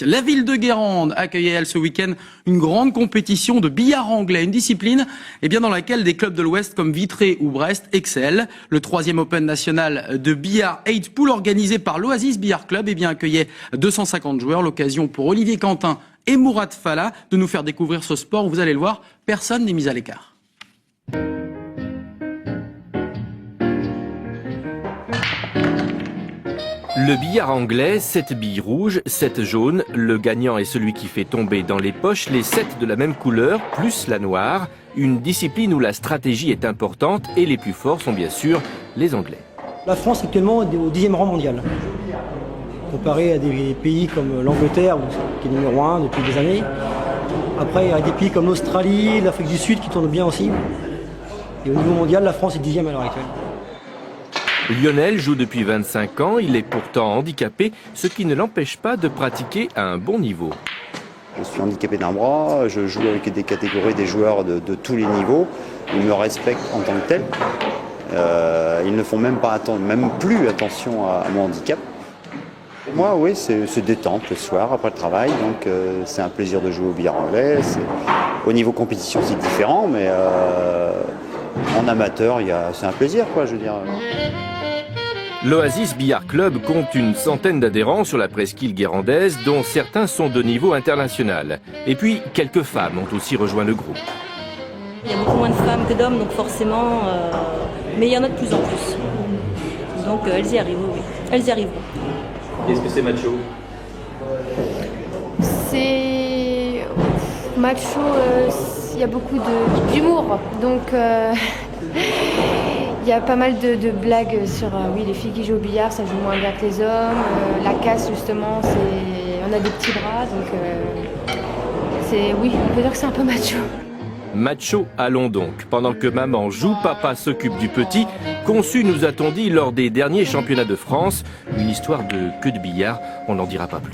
La ville de Guérande accueillait elle ce week-end une grande compétition de billard anglais, une discipline dans laquelle des clubs de l'Ouest comme Vitré ou Brest excellent. Le 3e Open national de billard 8 pool organisé par l'Oasis Billard Club accueillait 250 joueurs. L'occasion pour Olivier Quentin et Mourad Falla de nous faire découvrir ce sport où, vous allez le voir, personne n'est mis à l'écart. Le billard anglais, 7 billes rouges, 7 jaunes. Le gagnant est celui qui fait tomber dans les poches les 7 de la même couleur, plus la noire. Une discipline où la stratégie est importante et les plus forts sont bien sûr les Anglais. La France actuellement est au 10e rang mondial. Comparé à des pays comme l'Angleterre, qui est numéro 1 depuis des années. Après, il y a des pays comme l'Australie, l'Afrique du Sud qui tournent bien aussi. Et au niveau mondial, la France est 10e à l'heure actuelle. Lionel joue depuis 25 ans, il est pourtant handicapé, ce qui ne l'empêche pas de pratiquer à un bon niveau. Je suis handicapé d'un bras, je joue avec des catégories, des joueurs de tous les niveaux. Ils me respectent en tant que tel. Ils ne font même plus attention à mon handicap. Moi, oui, c'est détente le soir après le travail, donc c'est un plaisir de jouer au billard anglais. Au niveau compétition, c'est différent, mais en amateur, c'est un plaisir, quoi, je veux dire. L'Oasis Billard Club compte une centaine d'adhérents sur la presqu'île guérandaise, dont certains sont de niveau international. Et puis, quelques femmes ont aussi rejoint le groupe. Il y a beaucoup moins de femmes que d'hommes, donc forcément, mais il y en a de plus en plus. Donc elles y arrivent, oui. Elles y arriveront. Est-ce que c'est macho? C'est macho, il y a beaucoup d'humour, donc il y a pas mal de blagues sur les filles qui jouent au billard, ça joue moins bien que les hommes. La casse justement, on a des petits bras, donc on peut dire que c'est un peu macho. Macho, allons donc. Pendant que maman joue, papa s'occupe du petit. Conçu, nous a-t-on dit, lors des derniers championnats de France. Une histoire de queue de billard, on n'en dira pas plus.